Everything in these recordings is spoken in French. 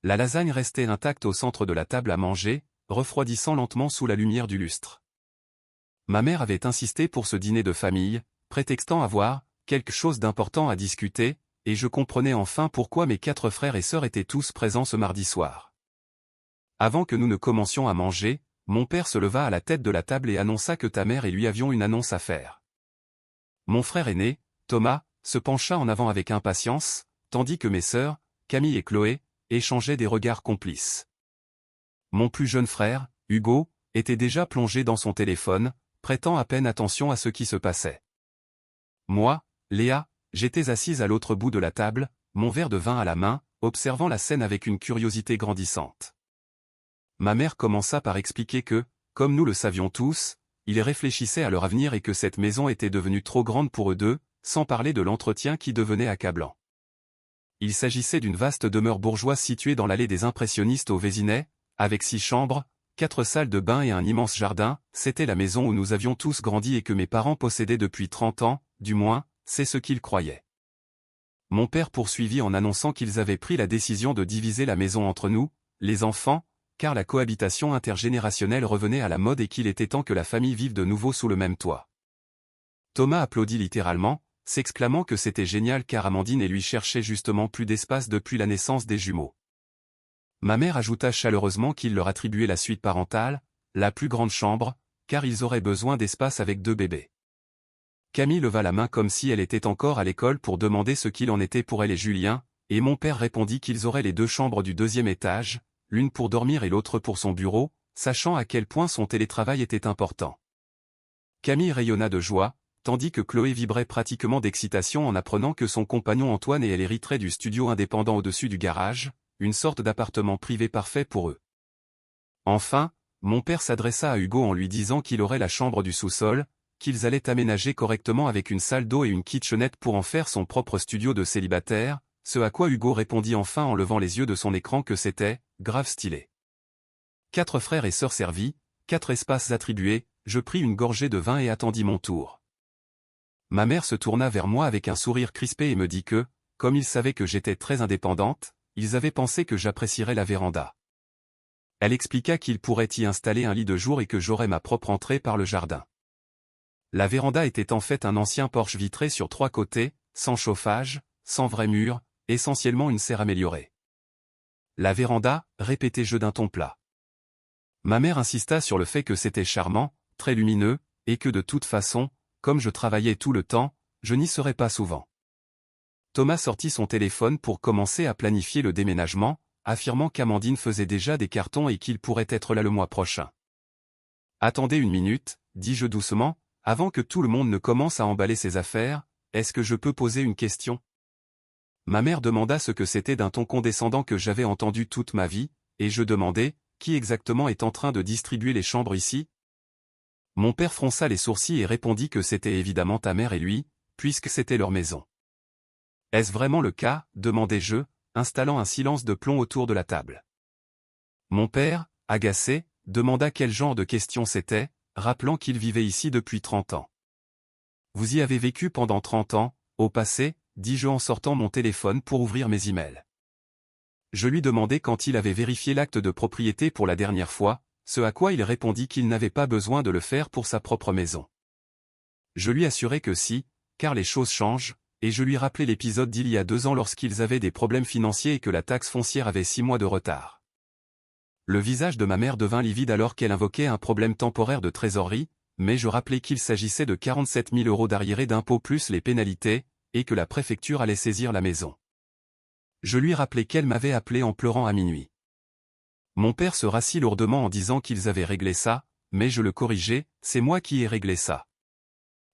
La lasagne restait intacte au centre de la table à manger, refroidissant lentement sous la lumière du lustre. Ma mère avait insisté pour ce dîner de famille, prétextant avoir quelque chose d'important à discuter, et je comprenais enfin pourquoi mes 4 frères et sœurs étaient tous présents ce mardi soir. Avant que nous ne commencions à manger, mon père se leva à la tête de la table et annonça que ta mère et lui avions une annonce à faire. Mon frère aîné, Thomas, se pencha en avant avec impatience, tandis que mes sœurs, Camille et Chloé, échangeaient des regards complices. Mon plus jeune frère, Hugo, était déjà plongé dans son téléphone, prêtant à peine attention à ce qui se passait. Moi, Léa, j'étais assise à l'autre bout de la table, mon verre de vin à la main, observant la scène avec une curiosité grandissante. Ma mère commença par expliquer que, comme nous le savions tous, ils réfléchissaient à leur avenir et que cette maison était devenue trop grande pour eux deux, sans parler de l'entretien qui devenait accablant. Il s'agissait d'une vaste demeure bourgeoise située dans l'allée des impressionnistes au Vésinet, avec 6 chambres, 4 salles de bain et un immense jardin. C'était la maison où nous avions tous grandi et que mes parents possédaient depuis 30 ans, du moins, c'est ce qu'ils croyaient. Mon père poursuivit en annonçant qu'ils avaient pris la décision de diviser la maison entre nous, les enfants, car la cohabitation intergénérationnelle revenait à la mode et qu'il était temps que la famille vive de nouveau sous le même toit. Thomas applaudit littéralement, s'exclamant que c'était génial car Amandine et lui cherchaient justement plus d'espace depuis la naissance des jumeaux. Ma mère ajouta chaleureusement qu'il leur attribuait la suite parentale, la plus grande chambre, car ils auraient besoin d'espace avec 2 bébés. Camille leva la main comme si elle était encore à l'école pour demander ce qu'il en était pour elle et Julien, et mon père répondit qu'ils auraient les 2 chambres du 2e étage, l'une pour dormir et l'autre pour son bureau, sachant à quel point son télétravail était important. Camille rayonna de joie, tandis que Chloé vibrait pratiquement d'excitation en apprenant que son compagnon Antoine et elle hériteraient du studio indépendant au-dessus du garage, une sorte d'appartement privé parfait pour eux. Enfin, mon père s'adressa à Hugo en lui disant qu'il aurait la chambre du sous-sol, qu'ils allaient aménager correctement avec une salle d'eau et une kitchenette pour en faire son propre studio de célibataire, ce à quoi Hugo répondit enfin en levant les yeux de son écran que c'était grave stylé. 4 frères et sœurs servis, 4 espaces attribués, je pris une gorgée de vin et attendis mon tour. Ma mère se tourna vers moi avec un sourire crispé et me dit que, comme ils savaient que j'étais très indépendante, ils avaient pensé que j'apprécierais la véranda. Elle expliqua qu'ils pourraient y installer un lit de jour et que j'aurais ma propre entrée par le jardin. La véranda était en fait un ancien porche vitré sur 3 côtés, sans chauffage, sans vrai mur, essentiellement une serre améliorée. La véranda, répétai-je d'un ton plat. Ma mère insista sur le fait que c'était charmant, très lumineux, et que de toute façon, comme je travaillais tout le temps, je n'y serais pas souvent. Thomas sortit son téléphone pour commencer à planifier le déménagement, affirmant qu'Amandine faisait déjà des cartons et qu'il pourrait être là le mois prochain. « Attendez une minute, dis-je doucement, avant que tout le monde ne commence à emballer ses affaires, est-ce que je peux poser une question ?» Ma mère demanda ce que c'était d'un ton condescendant que j'avais entendu toute ma vie, et je demandai, qui exactement est en train de distribuer les chambres ici ? Mon père fronça les sourcils et répondit que c'était évidemment ta mère et lui, puisque c'était leur maison. Est-ce vraiment le cas ? Demandai-je, installant un silence de plomb autour de la table. Mon père, agacé, demanda quel genre de question c'était, rappelant qu'il vivait ici depuis 30 ans. Vous y avez vécu pendant 30 ans, au passé, dis-je en sortant mon téléphone pour ouvrir mes emails. Je lui demandai quand il avait vérifié l'acte de propriété pour la dernière fois, ce à quoi il répondit qu'il n'avait pas besoin de le faire pour sa propre maison. Je lui assurai que si, car les choses changent, et je lui rappelai l'épisode d'il y a 2 ans lorsqu'ils avaient des problèmes financiers et que la taxe foncière avait 6 mois de retard. Le visage de ma mère devint livide alors qu'elle invoquait un problème temporaire de trésorerie, mais je rappelai qu'il s'agissait de 47 000 € d'arriérés d'impôts plus les pénalités, et que la préfecture allait saisir la maison. Je lui rappelai qu'elle m'avait appelé en pleurant à minuit. Mon père se rassit lourdement en disant qu'ils avaient réglé ça, mais je le corrigeai, c'est moi qui ai réglé ça.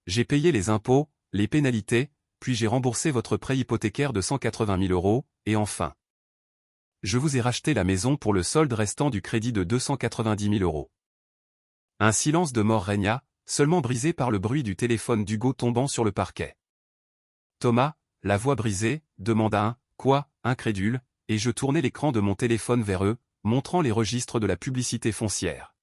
J'ai payé les impôts, les pénalités, puis j'ai remboursé votre prêt hypothécaire de 180 000 €, et enfin. Je vous ai racheté la maison pour le solde restant du crédit de 290 000 €. Un silence de mort régna, seulement brisé par le bruit du téléphone d'Hugo tombant sur le parquet. Thomas, la voix brisée, demanda un « Quoi ?» incrédule, et je tournai l'écran de mon téléphone vers eux, montrant les registres de la publicité foncière.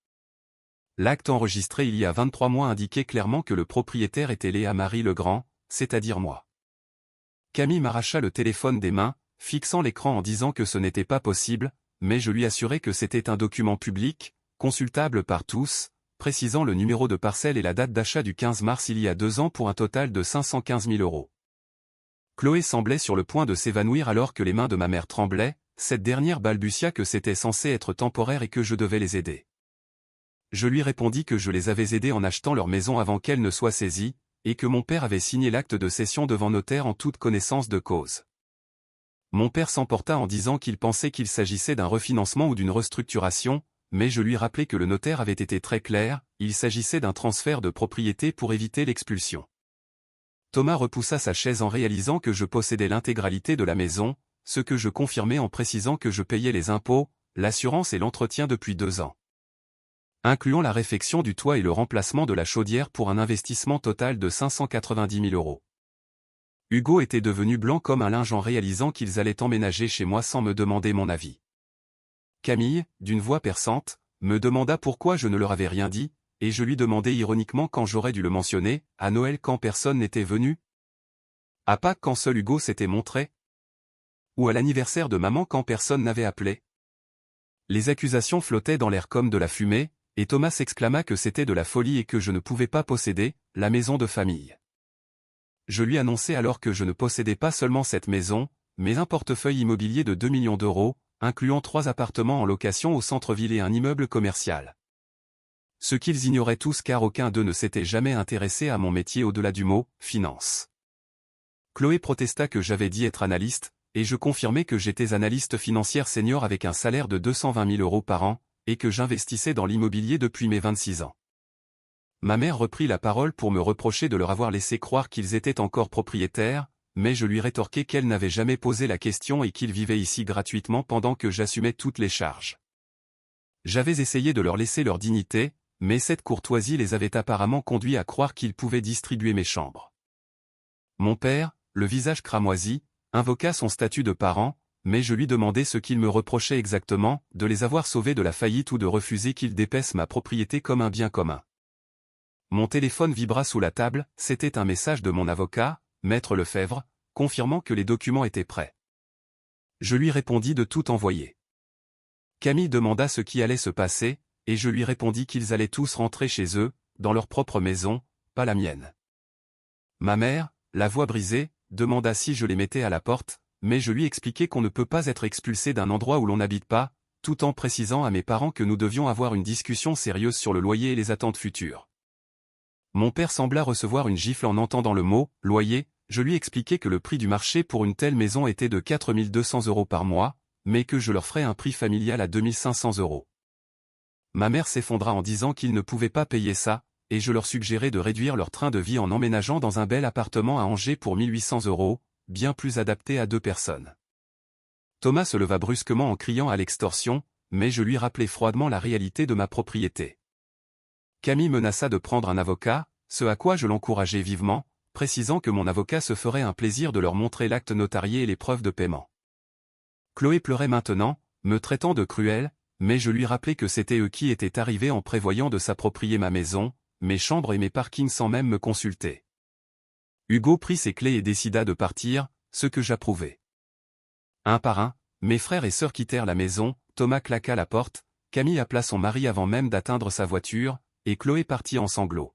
L'acte enregistré il y a 23 mois indiquait clairement que le propriétaire était Léa Marie Legrand, c'est-à-dire moi. Camille m'arracha le téléphone des mains, fixant l'écran en disant que ce n'était pas possible, mais je lui assurai que c'était un document public, consultable par tous, précisant le numéro de parcelle et la date d'achat du 15 mars il y a 2 ans pour un total de 515 000 €. Chloé semblait sur le point de s'évanouir alors que les mains de ma mère tremblaient, cette dernière balbutia que c'était censé être temporaire et que je devais les aider. Je lui répondis que je les avais aidés en achetant leur maison avant qu'elle ne soit saisie, et que mon père avait signé l'acte de cession devant notaire en toute connaissance de cause. Mon père s'emporta en disant qu'il pensait qu'il s'agissait d'un refinancement ou d'une restructuration, mais je lui rappelai que le notaire avait été très clair, il s'agissait d'un transfert de propriété pour éviter l'expulsion. Thomas repoussa sa chaise en réalisant que je possédais l'intégralité de la maison, ce que je confirmai en précisant que je payais les impôts, l'assurance et l'entretien depuis 2 ans. Incluant la réfection du toit et le remplacement de la chaudière pour un investissement total de 590 000 €. Hugo était devenu blanc comme un linge en réalisant qu'ils allaient emménager chez moi sans me demander mon avis. Camille, d'une voix perçante, me demanda pourquoi je ne leur avais rien dit, et je lui demandai ironiquement quand j'aurais dû le mentionner, à Noël quand personne n'était venu? À Pâques quand seul Hugo s'était montré? Ou à l'anniversaire de maman quand personne n'avait appelé? Les accusations flottaient dans l'air comme de la fumée, et Thomas s'exclama que c'était de la folie et que je ne pouvais pas posséder la maison de famille. Je lui annonçai alors que je ne possédais pas seulement cette maison, mais un portefeuille immobilier de 2 millions d'euros, incluant 3 appartements en location au centre-ville et un immeuble commercial. Ce qu'ils ignoraient tous car aucun d'eux ne s'était jamais intéressé à mon métier au-delà du mot « finance ». Chloé protesta que j'avais dit être analyste, et je confirmai que j'étais analyste financière senior avec un salaire de 220 000 € par an, et que j'investissais dans l'immobilier depuis mes 26 ans. Ma mère reprit la parole pour me reprocher de leur avoir laissé croire qu'ils étaient encore propriétaires, mais je lui rétorquai qu'elle n'avait jamais posé la question et qu'ils vivaient ici gratuitement pendant que j'assumais toutes les charges. J'avais essayé de leur laisser leur dignité, mais cette courtoisie les avait apparemment conduits à croire qu'ils pouvaient distribuer mes chambres. Mon père, le visage cramoisi, invoqua son statut de parent, mais je lui demandai ce qu'il me reprochait exactement, de les avoir sauvés de la faillite ou de refuser qu'ils dépaissent ma propriété comme un bien commun. Mon téléphone vibra sous la table, c'était un message de mon avocat, Maître Lefebvre, confirmant que les documents étaient prêts. Je lui répondis de tout envoyer. Camille demanda ce qui allait se passer, et je lui répondis qu'ils allaient tous rentrer chez eux, dans leur propre maison, pas la mienne. Ma mère, la voix brisée, demanda si je les mettais à la porte, mais je lui expliquai qu'on ne peut pas être expulsé d'un endroit où l'on n'habite pas, tout en précisant à mes parents que nous devions avoir une discussion sérieuse sur le loyer et les attentes futures. Mon père sembla recevoir une gifle en entendant le mot « loyer », je lui expliquai que le prix du marché pour une telle maison était de 4 200 € par mois, mais que je leur ferais un prix familial à 2 500 €. Ma mère s'effondra en disant qu'ils ne pouvaient pas payer ça, et je leur suggérai de réduire leur train de vie en emménageant dans un bel appartement à Angers pour 1 800 €, bien plus adapté à 2 personnes. Thomas se leva brusquement en criant à l'extorsion, mais je lui rappelai froidement la réalité de ma propriété. Camille menaça de prendre un avocat, ce à quoi je l'encourageai vivement, précisant que mon avocat se ferait un plaisir de leur montrer l'acte notarié et les preuves de paiement. Chloé pleurait maintenant, me traitant de cruel, mais je lui rappelai que c'était eux qui étaient arrivés en prévoyant de s'approprier ma maison, mes chambres et mes parkings sans même me consulter. Hugo prit ses clés et décida de partir, ce que j'approuvai. Un par un, mes frères et sœurs quittèrent la maison, Thomas claqua la porte, Camille appela son mari avant même d'atteindre sa voiture, et Chloé partit en sanglots.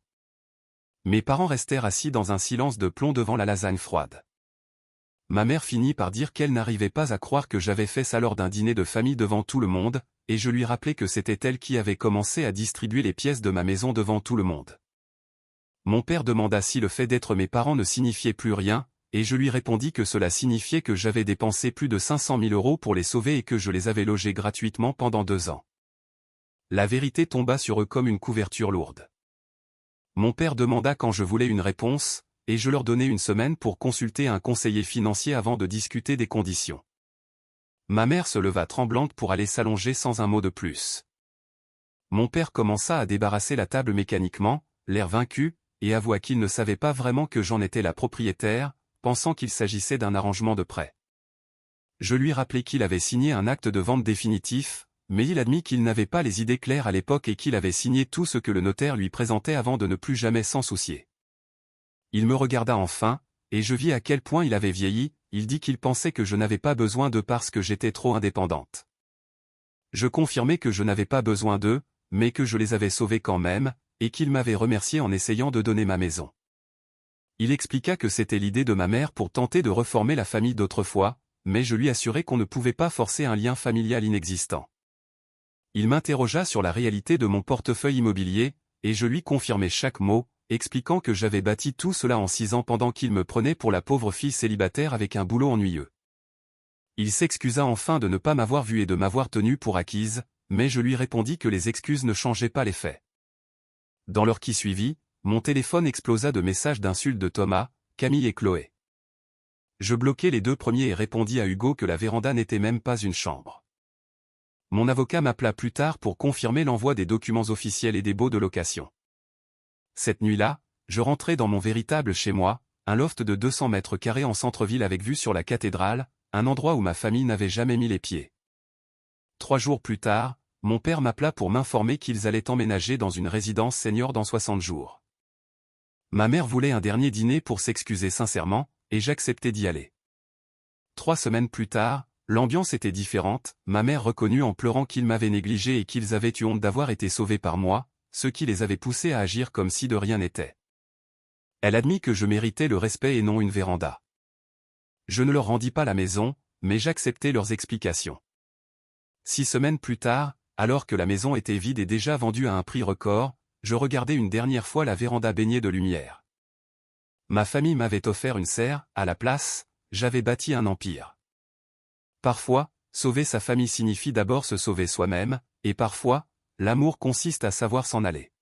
Mes parents restèrent assis dans un silence de plomb devant la lasagne froide. Ma mère finit par dire qu'elle n'arrivait pas à croire que j'avais fait ça lors d'un dîner de famille devant tout le monde, et je lui rappelai que c'était elle qui avait commencé à distribuer les pièces de ma maison devant tout le monde. Mon père demanda si le fait d'être mes parents ne signifiait plus rien, et je lui répondis que cela signifiait que j'avais dépensé plus de 500 000 € pour les sauver et que je les avais logés gratuitement pendant 2 ans. La vérité tomba sur eux comme une couverture lourde. Mon père demanda quand je voulais une réponse, et je leur donnai une semaine pour consulter un conseiller financier avant de discuter des conditions. Ma mère se leva tremblante pour aller s'allonger sans un mot de plus. Mon père commença à débarrasser la table mécaniquement, l'air vaincu, et avoua qu'il ne savait pas vraiment que j'en étais la propriétaire, pensant qu'il s'agissait d'un arrangement de prêt. Je lui rappelai qu'il avait signé un acte de vente définitif, mais il admit qu'il n'avait pas les idées claires à l'époque et qu'il avait signé tout ce que le notaire lui présentait avant de ne plus jamais s'en soucier. Il me regarda enfin, et je vis à quel point il avait vieilli. Il dit qu'il pensait que je n'avais pas besoin d'eux parce que j'étais trop indépendante. Je confirmais que je n'avais pas besoin d'eux, mais que je les avais sauvés quand même, et qu'il m'avait remercié en essayant de donner ma maison. Il expliqua que c'était l'idée de ma mère pour tenter de reformer la famille d'autrefois, mais je lui assurai qu'on ne pouvait pas forcer un lien familial inexistant. Il m'interrogea sur la réalité de mon portefeuille immobilier, et je lui confirmai chaque mot, expliquant que j'avais bâti tout cela en 6 ans pendant qu'il me prenait pour la pauvre fille célibataire avec un boulot ennuyeux. Il s'excusa enfin de ne pas m'avoir vue et de m'avoir tenue pour acquise, mais je lui répondis que les excuses ne changeaient pas les faits. Dans l'heure qui suivit, mon téléphone explosa de messages d'insultes de Thomas, Camille et Chloé. Je bloquai les 2 premiers et répondis à Hugo que la véranda n'était même pas une chambre. Mon avocat m'appela plus tard pour confirmer l'envoi des documents officiels et des baux de location. Cette nuit-là, je rentrai dans mon véritable chez-moi, un loft de 200 mètres carrés en centre-ville avec vue sur la cathédrale, un endroit où ma famille n'avait jamais mis les pieds. 3 jours plus tard, mon père m'appela pour m'informer qu'ils allaient emménager dans une résidence senior dans 60 jours. Ma mère voulait un dernier dîner pour s'excuser sincèrement, et j'acceptai d'y aller. 3 semaines plus tard, l'ambiance était différente, ma mère reconnut en pleurant qu'ils m'avaient négligé et qu'ils avaient eu honte d'avoir été sauvés par moi, ce qui les avait poussés à agir comme si de rien n'était. Elle admit que je méritais le respect et non une véranda. Je ne leur rendis pas la maison, mais j'acceptai leurs explications. 6 semaines plus tard, alors que la maison était vide et déjà vendue à un prix record, je regardais une dernière fois la véranda baignée de lumière. Ma famille m'avait offert une serre, à la place, j'avais bâti un empire. Parfois, sauver sa famille signifie d'abord se sauver soi-même, et parfois, l'amour consiste à savoir s'en aller.